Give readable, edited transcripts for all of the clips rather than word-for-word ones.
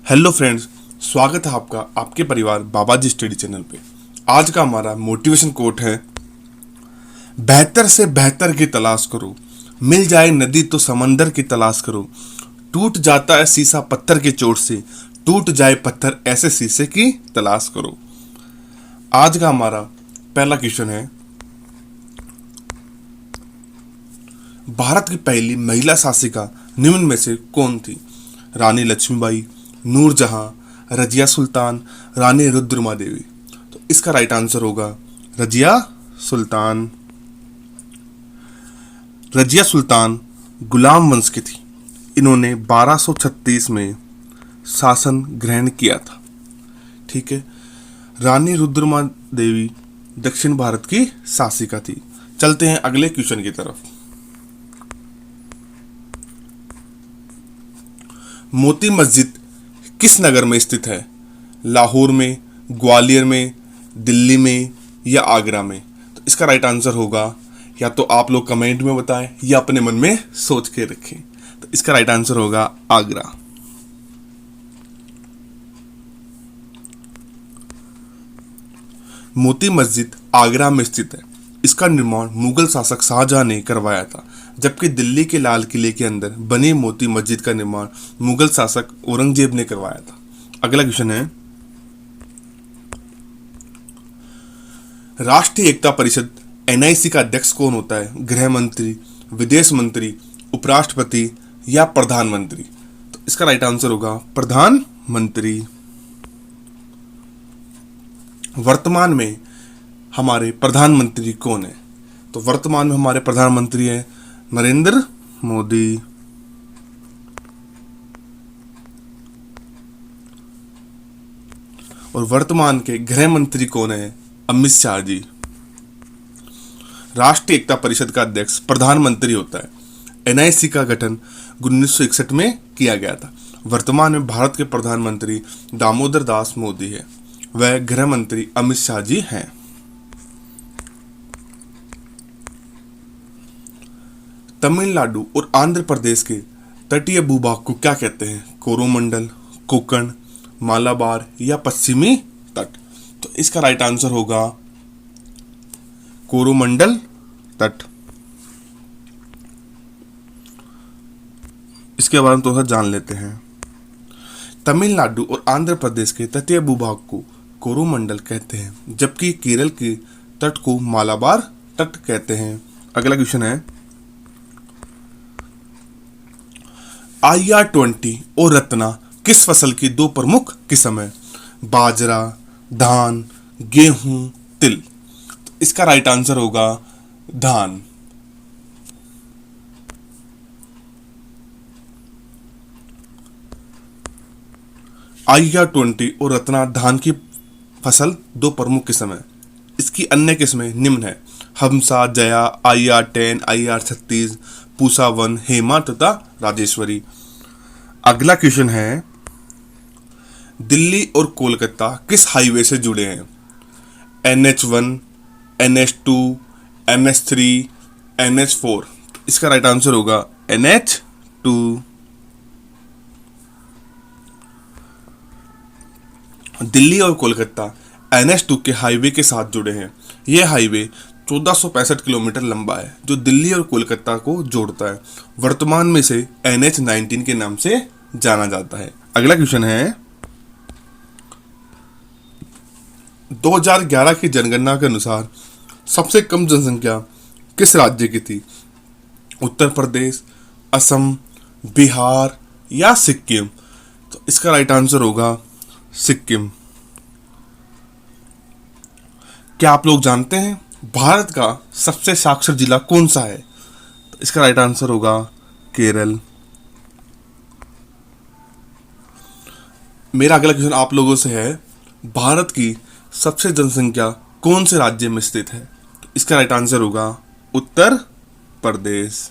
Hello friends, स्वागत है आपका आपके परिवार बाबा जी स्टडी चैनल पे। आज का हमारा मोटिवेशन कोट है, बेहतर से बेहतर की तलाश करो, मिल जाए नदी तो समंदर की तलाश करो, टूट जाता है शीशा पत्थर के चोट से, टूट जाए पत्थर ऐसे शीशे की तलाश करो। आज का हमारा पहला क्वेश्चन है, भारत की पहली महिला शासिका निम्न में से कौन थी? रानी लक्ष्मीबाई, नूरजहां, रजिया सुल्तान, रानी रुद्रमा देवी। तो इसका राइट आंसर होगा रजिया सुल्तान। रजिया सुल्तान गुलाम वंश की थी। इन्होंने 1236 में शासन ग्रहण किया था। ठीक है। रानी रुद्रमा देवी दक्षिण भारत की शासिका थी। चलते हैं अगले क्वेश्चन की तरफ। मोती मस्जिद किस नगर में स्थित है? लाहौर में, ग्वालियर में, दिल्ली में या आगरा में? तो इसका राइट आंसर होगा, या तो आप लोग कमेंट में बताएं या अपने मन में सोच के रखें। तो इसका राइट आंसर होगा आगरा। मोती मस्जिद आगरा में स्थित है। इसका निर्माण मुगल शासक शाहजहां ने करवाया था, जबकि दिल्ली के लाल किले के अंदर बनी मोती मस्जिद का निर्माण मुगल शासक औरंगजेब ने करवाया था। अगला क्वेश्चन है, राष्ट्रीय एकता परिषद एनआईसी का अध्यक्ष कौन होता है? गृह मंत्री, विदेश मंत्री, उपराष्ट्रपति या प्रधानमंत्री? तो इसका राइट आंसर होगा प्रधानमंत्री। वर्तमान में हमारे प्रधानमंत्री कौन है? तो वर्तमान में हमारे प्रधानमंत्री हैं नरेंद्र मोदी। और वर्तमान के गृह मंत्री कौन है? अमित शाह जी। राष्ट्रीय एकता परिषद का अध्यक्ष प्रधानमंत्री होता है। एनआईसी का गठन 1961 में किया गया था। वर्तमान में भारत के प्रधानमंत्री दामोदर दास मोदी है। वह गृह मंत्री अमित शाह जी हैं। तमिलनाडु और आंध्र प्रदेश के तटीय भूभाग को क्या कहते हैं? कोरोमंडल, कोकण, मालाबार या पश्चिमी तट? तो इसका राइट आंसर होगा कोरोमंडल तट। इसके बारे में थोड़ा जान लेते हैं। तमिलनाडु और आंध्र प्रदेश के तटीय भूभाग को कोरोमंडल कहते हैं, जबकि केरल के तट को मालाबार तट कहते हैं। अगला क्वेश्चन है, IR-20 और रत्ना किस फसल की दो प्रमुख किस्म है? बाजरा, धान, गेहूं, तिल? तो इसका राइट आंसर होगा धान। IR-20 और रत्ना धान की फसल दो प्रमुख किस्म है। इसकी अन्य किस्में निम्न है: हमसा, जया, IR-10, IR-36, पूसा 1, हेमा तथा राजेश्वरी। अगला क्वेश्चन है, दिल्ली और कोलकाता किस हाईवे से जुड़े हैं? NH1, NH2, NH3, NH4? इसका राइट आंसर होगा NH2। दिल्ली और कोलकाता NH2 के हाईवे के साथ जुड़े हैं। यह हाईवे 1465 किलोमीटर लंबा है, जो दिल्ली और कोलकाता को जोड़ता है। वर्तमान में इसे NH19 के नाम से जाना जाता है। अगला क्वेश्चन है, 2011 की जनगणना के अनुसार सबसे कम जनसंख्या किस राज्य की थी? उत्तर प्रदेश, असम, बिहार या सिक्किम? तो इसका राइट आंसर होगा सिक्किम। क्या आप लोग जानते हैं भारत का सबसे साक्षर जिला कौन सा है? तो इसका राइट आंसर होगा केरल। मेरा अगला क्वेश्चन आप लोगों से है, भारत की सबसे जनसंख्या कौन से राज्य में स्थित है? तो इसका राइट आंसर होगा उत्तर प्रदेश।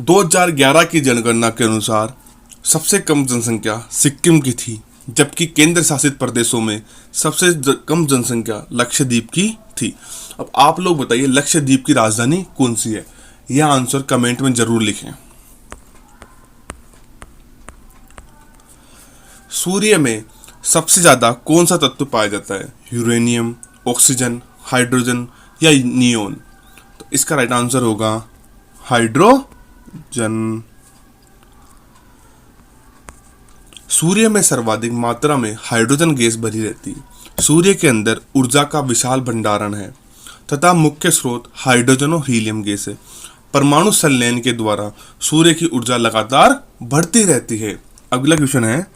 2011 की जनगणना के अनुसार सबसे कम जनसंख्या सिक्किम की थी, जबकि केंद्र शासित प्रदेशों में सबसे कम जनसंख्या लक्षद्वीप की थी। अब आप लोग बताइए, लक्षद्वीप की राजधानी कौन सी है? यह आंसर कमेंट में जरूर लिखें। सूर्य में सबसे ज़्यादा कौन सा तत्व पाया जाता है? यूरेनियम, ऑक्सीजन, हाइड्रोजन या नियोन? तो इसका राइट आंसर होगा हाइड्रोजन। सूर्य में सर्वाधिक मात्रा में हाइड्रोजन गैस भरी रहती है। सूर्य के अंदर ऊर्जा का विशाल भंडारण है तथा मुख्य स्रोत हाइड्रोजन और हीलियम गैस है। परमाणु संलयन के द्वारा सूर्य की ऊर्जा लगातार बढ़ती रहती है। अगला क्वेश्चन है,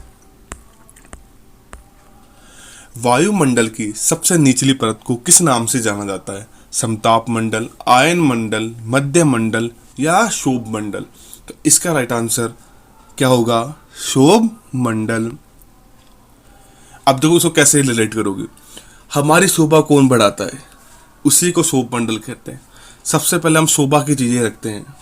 वायुमंडल की सबसे निचली परत को किस नाम से जाना जाता है? समताप मंडल, आयन मंडल, मध्य मंडल या शोभ मंडल? तो इसका राइट आंसर क्या होगा? शोभ मंडल। अब देखो इसको कैसे रिलेट करोगे। हमारी शोभा कौन बढ़ाता है? उसी को शोभ मंडल कहते हैं। सबसे पहले हम शोभा की चीजें रखते हैं।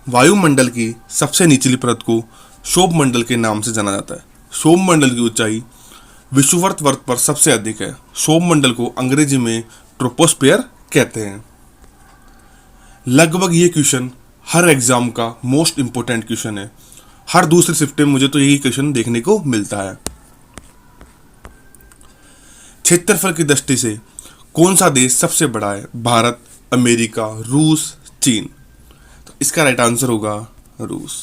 वायुमंडल की सबसे निचली परत को शोभ मंडल के नाम से जाना जाता है। शोभ मंडल की ऊंचाई विषुवत वर्ग पर सबसे अधिक है। शोभ मंडल को अंग्रेजी में ट्रोपोस्फियर कहते हैं। लगभग ये क्वेश्चन हर एग्जाम का मोस्ट इंपोर्टेंट क्वेश्चन है। हर दूसरी शिफ्ट में मुझे तो यही क्वेश्चन देखने को मिलता है। क्षेत्रफल की दृष्टि से कौन सा देश सबसे बड़ा है? भारत, अमेरिका, रूस, चीन? तो इसका राइट आंसर होगा रूस।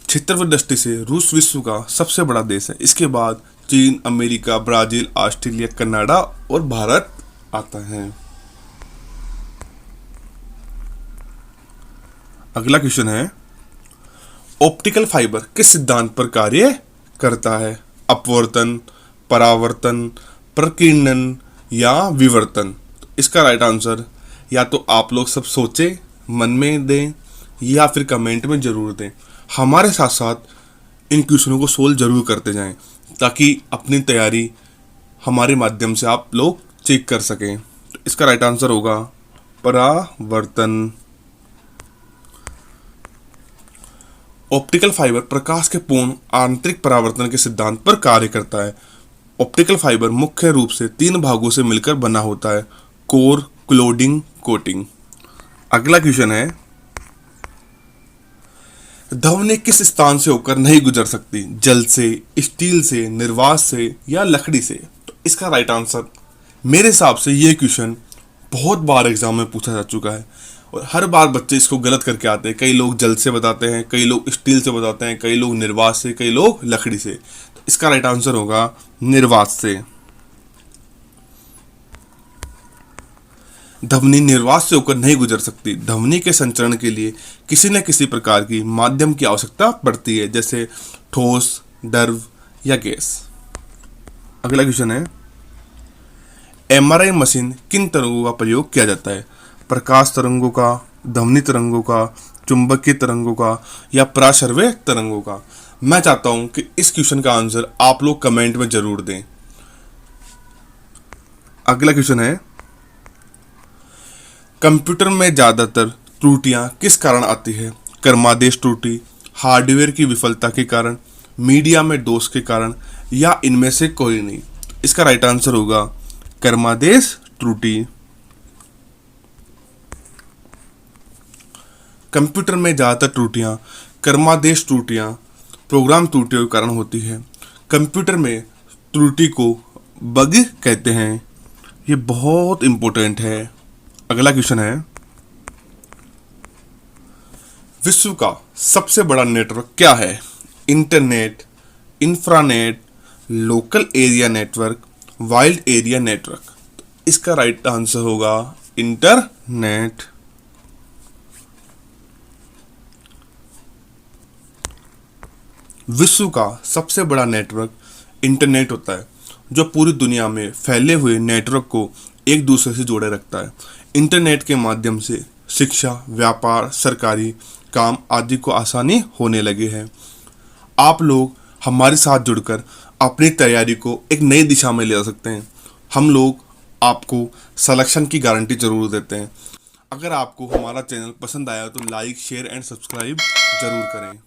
क्षेत्रफल दृष्टि से रूस विश्व का सबसे बड़ा देश है। इसके बाद चीन, अमेरिका, ब्राजील, ऑस्ट्रेलिया, कनाडा और भारत आता है। अगला क्वेश्चन है, ऑप्टिकल फाइबर किस सिद्धांत पर कार्य करता है? अपवर्तन, परावर्तन, प्रकीर्णन या विवर्तन? तो इसका राइट आंसर या तो आप लोग सब सोचें, मन में दें या फिर कमेंट में जरूर दें। हमारे साथ साथ इन क्वेश्चनों को सोल्व जरूर करते जाएं ताकि अपनी तैयारी हमारे माध्यम से आप लोग चेक कर सकें। तो इसका राइट आंसर होगा परावर्तन। ऑप्टिकल फाइबर प्रकाश के पूर्ण आंतरिक परावर्तन के सिद्धांत पर कार्य करता है। ऑप्टिकल फाइबर मुख्य रूप से 3 भागों से मिलकर बना होता है: कोर, क्लोडिंग, कोटिंग। अगला क्वेश्चन है, ध्वनि किस स्थान से होकर नहीं गुजर सकती? जल से, स्टील से, निर्वात से या लकड़ी से? तो इसका राइट आंसर मेरे हिसाब से ये क्वेश्चन बहुत बार एग्जाम में पूछा जा चुका है और हर बार बच्चे इसको गलत करके आते हैं। कई लोग जल से बताते हैं, कई लोग स्टील से बताते हैं, कई लोग निर्वात से, कई लोग लकड़ी से। तो इसका राइट आंसर होगा निर्वात से। ध्वनि निर्वात से होकर नहीं गुजर सकती। ध्वनि के संचरण के लिए किसी न किसी प्रकार की माध्यम की आवश्यकता पड़ती है, जैसे ठोस, द्रव या गैस। अगला क्वेश्चन है, एमआरआई मशीन किन तरंगों का प्रयोग किया जाता है? प्रकाश तरंगों का, ध्वनि तरंगों का, चुंबकीय तरंगों का या पराश्रव्य तरंगों का? मैं चाहता हूं कि इस क्वेश्चन का आंसर आप लोग कमेंट में जरूर दें। अगला क्वेश्चन है, कंप्यूटर में ज्यादातर त्रुटियां किस कारण आती है? क्रमादेश त्रुटि, हार्डवेयर की विफलता के कारण, मीडिया में दोष के कारण या इनमें से कोई नहीं? इसका राइट आंसर होगा क्रमादेश त्रुटि। कंप्यूटर में ज्यादातर त्रुटियां क्रमादेश त्रुटियां, प्रोग्राम त्रुटियों के कारण होती है। कंप्यूटर में त्रुटि को बग कहते हैं। ये बहुत इंपॉर्टेंट है। अगला क्वेश्चन है, विश्व का सबसे बड़ा नेटवर्क क्या है? Internet, infranet, local area network, wild area network? इसका राइट आंसर होगा इंटरनेट। विश्व का सबसे बड़ा नेटवर्क इंटरनेट होता है, जो पूरी दुनिया में फैले हुए नेटवर्क को एक दूसरे से जोड़े रखता है। इंटरनेट के माध्यम से शिक्षा, व्यापार, सरकारी काम आदि को आसानी होने लगे हैं। आप लोग हमारे साथ जुड़कर अपनी तैयारी को एक नई दिशा में ले जा सकते हैं। हम लोग आपको सिलेक्शन की गारंटी जरूर देते हैं। अगर आपको हमारा चैनल पसंद आया तो लाइक, शेयर एंड सब्सक्राइब जरूर करें।